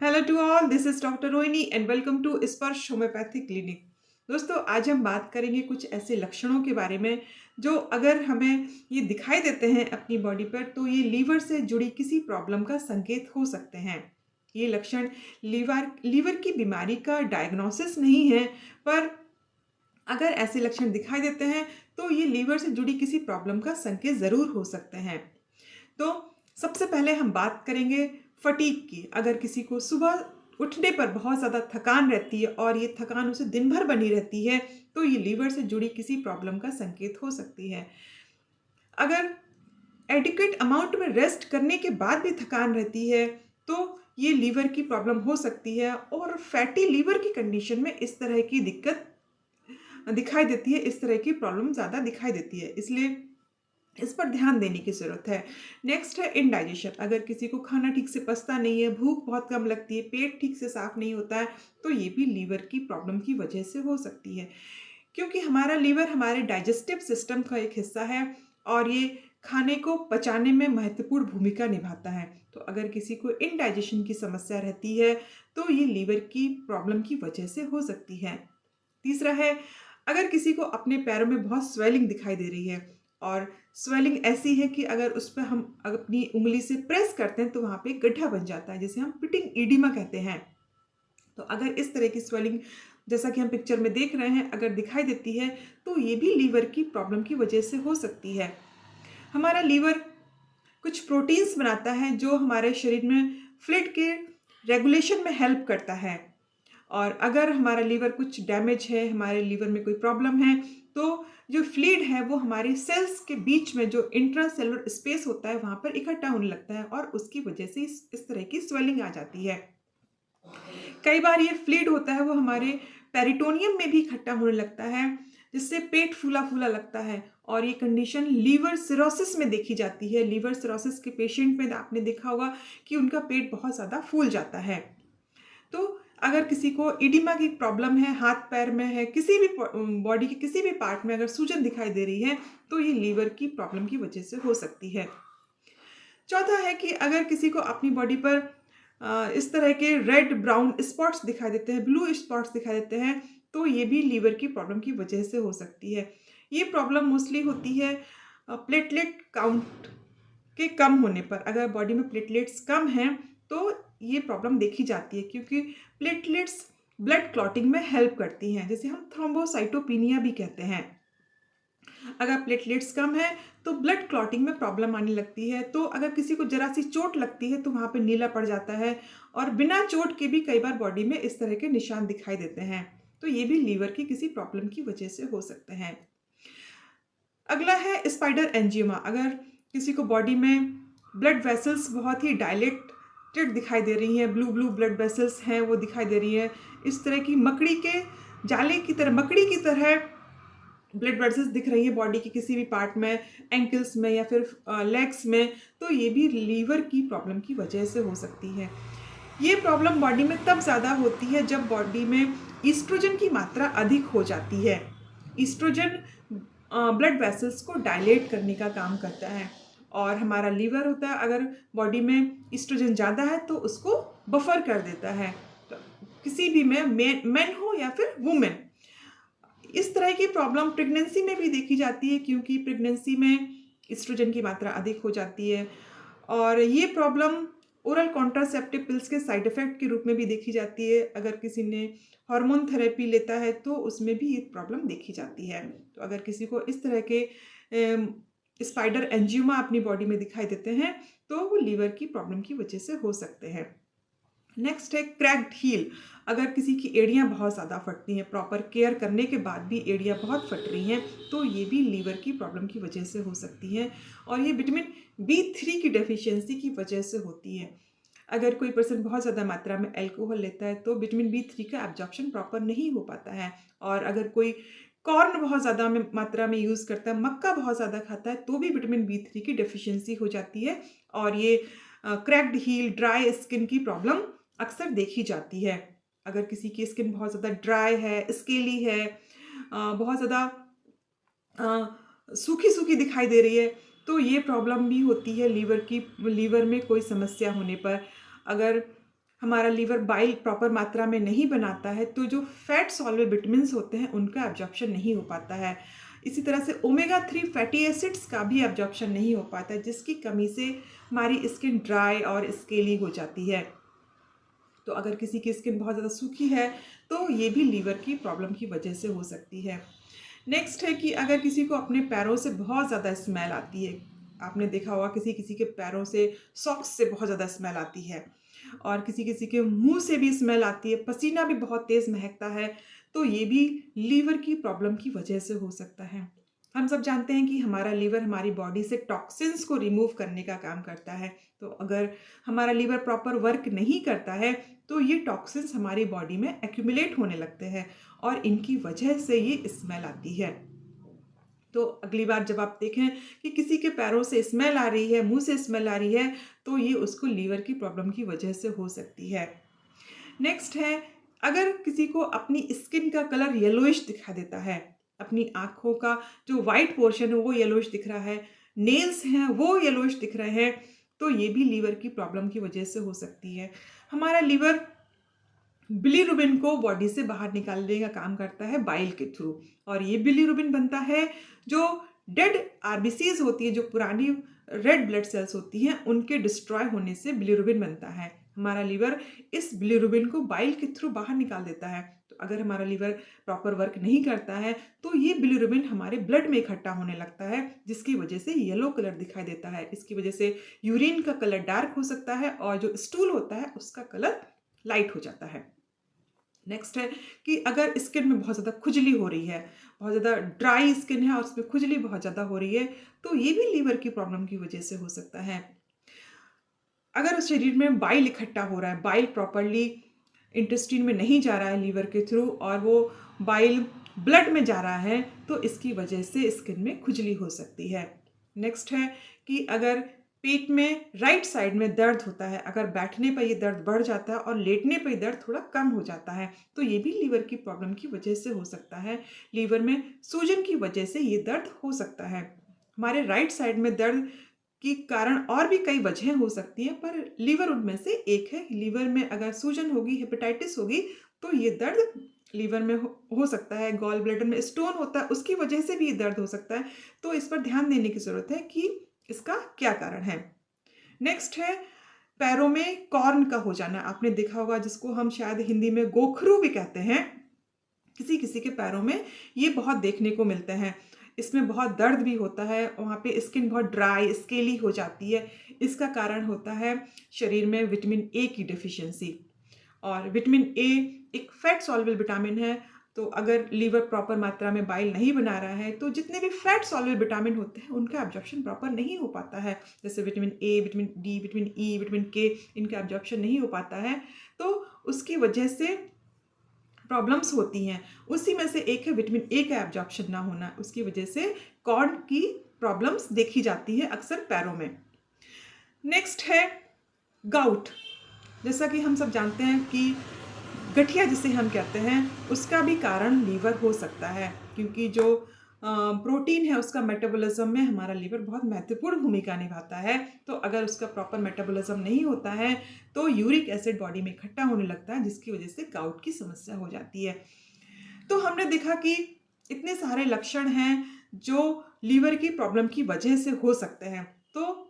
Hello to all, this is doctor Rohini and welcome to Sparsh homeopathic clinic. दोस्तों, आज हम बात करेंगे कुछ ऐसे लक्षणों के बारे में जो अगर हमें ये दिखाई देते हैं अपनी बॉडी पर तो ये लीवर से जुड़ी किसी प्रॉब्लम का संकेत हो सकते हैं। ये लक्षण लीवर की बीमारी का डायग्नोसिस नहीं है, पर अगर ऐसे लक्षण दिखाई देते हैं तो ये लीवर से जुड़ी किसी प्रॉब्लम का संकेत ज़रूर हो सकते हैं। तो सबसे पहले हम बात करेंगे फटीग की। अगर किसी को सुबह उठने पर बहुत ज़्यादा थकान रहती है और ये थकान उसे दिन भर बनी रहती है, तो ये लीवर से जुड़ी किसी प्रॉब्लम का संकेत हो सकती है। अगर एडिक्वेट अमाउंट में रेस्ट करने के बाद भी थकान रहती है, तो ये लीवर की प्रॉब्लम हो सकती है। और फैटी लीवर की कंडीशन में इस तरह की दिक्कत दिखाई देती है, इस तरह की प्रॉब्लम ज़्यादा दिखाई देती है, इसलिए इस पर ध्यान देने की ज़रूरत है। नेक्स्ट है इंडाइजेशन। अगर किसी को खाना ठीक से पचता नहीं है, भूख बहुत कम लगती है, पेट ठीक से साफ नहीं होता है, तो ये भी लीवर की प्रॉब्लम की वजह से हो सकती है। क्योंकि हमारा लीवर हमारे डाइजेस्टिव सिस्टम का एक हिस्सा है और ये खाने को पचाने में महत्वपूर्ण भूमिका निभाता है। तो अगर किसी को इनडाइजेशन की समस्या रहती है तो ये लीवर की प्रॉब्लम की वजह से हो सकती है। तीसरा है, अगर किसी को अपने पैरों में बहुत स्वेलिंग दिखाई दे रही है और स्वेलिंग ऐसी है कि अगर उस पर हम अपनी उंगली से प्रेस करते हैं तो वहाँ पे गड्ढा बन जाता है, जिसे हम पिटिंग ईडिमा कहते हैं। तो अगर इस तरह की स्वेलिंग, जैसा कि हम पिक्चर में देख रहे हैं, अगर दिखाई देती है तो ये भी लीवर की प्रॉब्लम की वजह से हो सकती है। हमारा लीवर कुछ प्रोटीन्स बनाता है जो हमारे शरीर में फ्लूइड के रेगुलेशन में हेल्प करता है। और अगर हमारा लीवर कुछ डैमेज है, हमारे लीवर में कोई प्रॉब्लम है, तो जो फ्लूइड है वो हमारी सेल्स के बीच में जो इंट्रासेलुलर स्पेस होता है वहाँ पर इकट्ठा होने लगता है और उसकी वजह से इस तरह की स्वेलिंग आ जाती है। कई बार ये फ्लूइड होता है वो हमारे पेरिटोनियम में भी इकट्ठा होने लगता है, जिससे पेट फूला फूला लगता है और ये कंडीशन लीवर सिरोसिस में देखी जाती है। लीवर सिरोसिस के पेशेंट में आपने देखा होगा कि उनका पेट बहुत ज़्यादा फूल जाता है। तो अगर किसी को इडिमा की प्रॉब्लम है, हाथ पैर में है, किसी भी बॉडी के किसी भी पार्ट में अगर सूजन दिखाई दे रही है, तो ये लीवर की प्रॉब्लम की वजह से हो सकती है। चौथा है कि अगर किसी को अपनी बॉडी पर इस तरह के रेड ब्राउन स्पॉट्स दिखाई देते हैं, ब्लू स्पॉट्स दिखाई देते हैं, तो ये भी लीवर की प्रॉब्लम की वजह से हो सकती है। ये प्रॉब्लम मोस्टली होती है प्लेटलेट काउंट के कम होने पर। अगर बॉडी में प्लेटलेट्स कम हैं तो ये प्रॉब्लम देखी जाती है, क्योंकि प्लेटलेट्स ब्लड क्लॉटिंग में हेल्प करती हैं, जिसे हम थ्रोम्बोसाइटोपिनिया भी कहते हैं। अगर प्लेटलेट्स कम है तो ब्लड क्लॉटिंग में प्रॉब्लम आने लगती है। तो अगर किसी को जरा सी चोट लगती है तो वहाँ पे नीला पड़ जाता है और बिना चोट के भी कई बार बॉडी में इस तरह के निशान दिखाई देते हैं। तो ये भी लीवर की किसी प्रॉब्लम की वजह से हो सकते हैं। अगला है स्पाइडर एंजियोमा। अगर किसी को बॉडी में ब्लड वेसल्स बहुत ही डायलेटेड दिखाई दे रही हैं, ब्लू ब्लू ब्लड वेसल्स हैं वो दिखाई दे रही है, इस तरह की मकड़ी के जाले की तरह, मकड़ी की तरह ब्लड वेसल्स दिख रही है बॉडी के किसी भी पार्ट में, एंकल्स में या फिर लेग्स में, तो ये भी लीवर की प्रॉब्लम की वजह से हो सकती है। ये प्रॉब्लम बॉडी में तब ज़्यादा होती है जब बॉडी में ईस्ट्रोजन की मात्रा अधिक हो जाती है। ईस्ट्रोजन ब्लड वेसल्स को डायलेट करने का काम करता है और हमारा लीवर होता है, अगर बॉडी में ईस्ट्रोजन ज़्यादा है तो उसको बफर कर देता है। तो किसी भी में मैन हो या फिर वुमेन, इस तरह की प्रॉब्लम प्रेगनेंसी में भी देखी जाती है, क्योंकि प्रेगनेंसी में एस्ट्रोजन की मात्रा अधिक हो जाती है। और ये प्रॉब्लम ओरल कॉन्ट्रासेप्टिव पिल्स के साइड इफ़ेक्ट के रूप में भी देखी जाती है। अगर किसी ने हार्मोन थेरेपी लेता है तो उसमें भी ये प्रॉब्लम देखी जाती है। तो अगर किसी को इस तरह के स्पाइडर एंजियोमा अपनी बॉडी में दिखाई देते हैं तो वो लीवर की प्रॉब्लम की वजह से हो सकते हैं। नेक्स्ट है क्रैक्ड हील। अगर किसी की एड़ियाँ बहुत ज़्यादा फटती हैं, प्रॉपर केयर करने के बाद भी एड़ियाँ बहुत फट रही हैं, तो ये भी लीवर की प्रॉब्लम की वजह से हो सकती हैं और ये विटामिन B3 की डेफिशिएंसी की वजह से होती है। अगर कोई पर्सन बहुत ज़्यादा मात्रा में अल्कोहल लेता है तो विटामिन B3 का एब्जॉर्प्शन प्रॉपर नहीं हो पाता है। और अगर कोई कॉर्न बहुत ज़्यादा में मात्रा में यूज़ करता है, मक्का बहुत ज़्यादा खाता है, तो भी विटामिन B3 की डेफिशिएंसी हो जाती है और ये क्रैक्ड हील, ड्राई स्किन की प्रॉब्लम अक्सर देखी जाती है। अगर किसी की स्किन बहुत ज़्यादा ड्राई है, स्केली है, बहुत ज़्यादा सूखी-सूखी दिखाई दे रही है, तो ये प्रॉब्लम भी होती है लीवर की, लीवर में कोई समस्या होने पर। अगर हमारा लीवर बाइल प्रॉपर मात्रा में नहीं बनाता है, तो जो फैट सॉल्युबल विटामिन्स होते हैं उनका एब्जॉर्प्शन नहीं हो पाता है। इसी तरह से ओमेगा 3 फैटी एसिड्स का भी एब्जॉर्प्शन नहीं हो पाता है, जिसकी कमी से हमारी स्किन ड्राई और स्केली हो जाती है। तो अगर किसी की स्किन बहुत ज़्यादा सूखी है, तो ये भी लीवर की प्रॉब्लम की वजह से हो सकती है। नेक्स्ट है कि अगर किसी को अपने पैरों से बहुत ज़्यादा स्मेल आती है, आपने देखा होगा किसी किसी के पैरों से, सॉक्स से बहुत ज़्यादा स्मेल आती है, और किसी किसी के मुंह से भी स्मेल आती है, पसीना भी बहुत तेज़ महकता है, तो ये भी लीवर की प्रॉब्लम की वजह से हो सकता है। हम सब जानते हैं कि हमारा लीवर हमारी बॉडी से टॉक्सिन्स को रिमूव करने का काम करता है। तो अगर हमारा लीवर प्रॉपर वर्क नहीं करता है, तो ये टॉक्सिन्स हमारी बॉडी में एक्यूमुलेट होने लगते हैं और इनकी वजह से ये स्मेल आती है। तो अगली बार जब आप देखें कि किसी के पैरों से स्मेल आ रही है, मुंह से स्मेल आ रही है, तो ये उसको लीवर की प्रॉब्लम की वजह से हो सकती है। नेक्स्ट है, अगर किसी को अपनी स्किन का कलर येलोइश दिखा देता है, अपनी आँखों का जो व्हाइट पोर्शन है वो येलोइश दिख रहा है, नेल्स हैं वो येलोइश दिख रहे हैं, तो ये भी लीवर की प्रॉब्लम की वजह से हो सकती है। हमारा लीवर बिलीरुबिन को बॉडी से बाहर निकालने का काम करता है बाइल के थ्रू, और ये बिलीरुबिन बनता है जो डेड आरबीसीज होती है, जो पुरानी रेड ब्लड सेल्स होती हैं, उनके डिस्ट्रॉय होने से बिलीरुबिन बनता है। हमारा लीवर इस बिलीरुबिन को बाइल के थ्रू बाहर निकाल देता है। तो अगर हमारा लीवर प्रॉपर वर्क नहीं करता है, तो ये बिलीरुबिन हमारे ब्लड में इकट्ठा होने लगता है, जिसकी वजह से येलो कलर दिखाई देता है। इसकी वजह से यूरिन का कलर डार्क हो सकता है और जो स्टूल होता है उसका कलर लाइट हो जाता है। नेक्स्ट है कि अगर स्किन में बहुत ज़्यादा खुजली हो रही है, बहुत ज़्यादा ड्राई स्किन है और उसमें खुजली बहुत ज़्यादा हो रही है, तो ये भी लीवर की प्रॉब्लम की वजह से हो सकता है। अगर उस शरीर में बाइल इकट्ठा हो रहा है, बाइल प्रॉपरली इंटेस्टाइन में नहीं जा रहा है लीवर के थ्रू, और वो बाइल ब्लड में जा रहा है, तो इसकी वजह से स्किन में खुजली हो सकती है। नेक्स्ट है कि अगर पेट में राइट साइड में दर्द होता है, अगर बैठने पर ये दर्द बढ़ जाता है और लेटने पर ये दर्द थोड़ा कम हो जाता है, तो ये भी लीवर की प्रॉब्लम की वजह से हो सकता है। लीवर में सूजन की वजह से ये दर्द हो सकता है। हमारे राइट साइड में दर्द के कारण और भी कई वजहें हो सकती हैं, पर लीवर उनमें से एक है। लीवर में अगर सूजन होगी, हेपेटाइटिस होगी, तो ये दर्द लीवर में हो सकता है। गॉल ब्लैडर में स्टोन होता है, उसकी वजह से भी ये दर्द हो सकता है। तो इस पर ध्यान देने की ज़रूरत है कि इसका क्या कारण है। नेक्स्ट है पैरों में कॉर्न का हो जाना। आपने देखा होगा, जिसको हम शायद हिंदी में गोखरू भी कहते हैं। किसी किसी के पैरों में ये बहुत देखने को मिलते हैं। इसमें बहुत दर्द भी होता है, वहाँ पे स्किन बहुत ड्राई स्केली हो जाती है। इसका कारण होता है शरीर में विटामिन ए की डिफिशियंसी, और विटामिन ए एक फैट सॉल्युबल विटामिन है। तो अगर लीवर प्रॉपर मात्रा में बाइल नहीं बना रहा है, तो जितने भी फैट सॉल्युबल विटामिन होते हैं उनका एब्जॉर्प्शन प्रॉपर नहीं हो पाता है। जैसे vitamin A, vitamin D, vitamin E, vitamin के, इनका एब्जॉर्प्शन नहीं हो पाता है, तो उसकी वजह से प्रॉब्लम्स होती हैं। उसी में से एक है विटामिन ए का एब्जॉर्प्शन ना होना, उसकी वजह से कॉर्न की प्रॉब्लम्स देखी जाती है अक्सर पैरों में। नेक्स्ट है गाउट। जैसा कि हम सब जानते हैं कि गठिया जिसे हम कहते हैं, उसका भी कारण लीवर हो सकता है, क्योंकि जो प्रोटीन है उसका मेटाबॉलिज्म में हमारा लीवर बहुत महत्वपूर्ण भूमिका निभाता है। तो अगर उसका प्रॉपर मेटाबॉलिज्म नहीं होता है, तो यूरिक एसिड बॉडी में इकट्ठा होने लगता है, जिसकी वजह से गाउट की समस्या हो जाती है। तो हमने देखा कि इतने सारे लक्षण हैं जो लीवर की प्रॉब्लम की वजह से हो सकते हैं। तो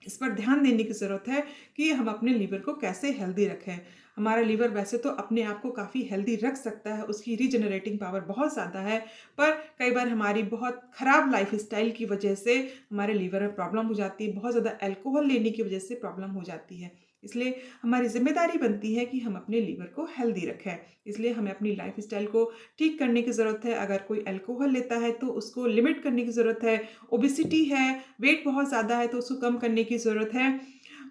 इस पर ध्यान देने की ज़रूरत है कि हम अपने लीवर को कैसे हेल्दी रखें। हमारा लीवर वैसे तो अपने आप को काफ़ी हेल्दी रख सकता है, उसकी रीजनरेटिंग पावर बहुत ज़्यादा है, पर कई बार हमारी बहुत ख़राब लाइफस्टाइल की वजह से हमारे लीवर में प्रॉब्लम हो जाती है, बहुत ज़्यादा अल्कोहल लेने की वजह से प्रॉब्लम हो जाती है। इसलिए हमारी ज़िम्मेदारी बनती है कि हम अपने लीवर को हेल्दी रखें। इसलिए हमें अपनी लाइफस्टाइल को ठीक करने की ज़रूरत है। अगर कोई अल्कोहल लेता है तो उसको लिमिट करने की ज़रूरत है। ओबेसिटी है, वेट बहुत ज़्यादा है, तो उसको कम करने की ज़रूरत है,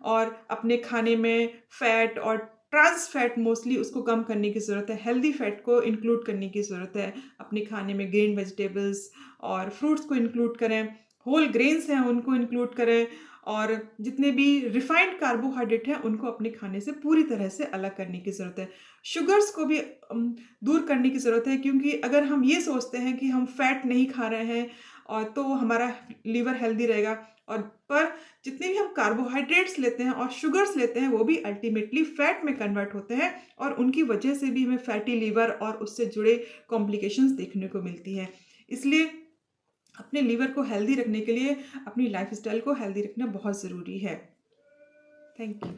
और अपने खाने में फैट और ट्रांस फैट मोस्टली उसको कम करने की ज़रूरत है। हेल्दी फैट को इंक्लूड करने की ज़रूरत है। अपने खाने में ग्रीन वेजिटेबल्स और फ्रूट्स को इंक्लूड करें, होल ग्रेन्स हैं उनको इंक्लूड करें, और जितने भी रिफाइंड कार्बोहाइड्रेट हैं उनको अपने खाने से पूरी तरह से अलग करने की ज़रूरत है। शुगर्स को भी दूर करने की ज़रूरत है, क्योंकि अगर हम ये सोचते हैं कि हम फैट नहीं खा रहे हैं और तो हमारा लीवर हेल्दी रहेगा, और पर जितने भी हम कार्बोहाइड्रेट्स लेते हैं और शुगर्स लेते हैं वो भी अल्टीमेटली फैट में कन्वर्ट होते हैं और उनकी वजह से भी हमें फैटी लिवर और उससे जुड़े कॉम्प्लिकेशंस देखने को मिलती है। इसलिए अपने लिवर को हेल्दी रखने के लिए अपनी लाइफस्टाइल को हेल्दी रखना बहुत ज़रूरी है। Thank you.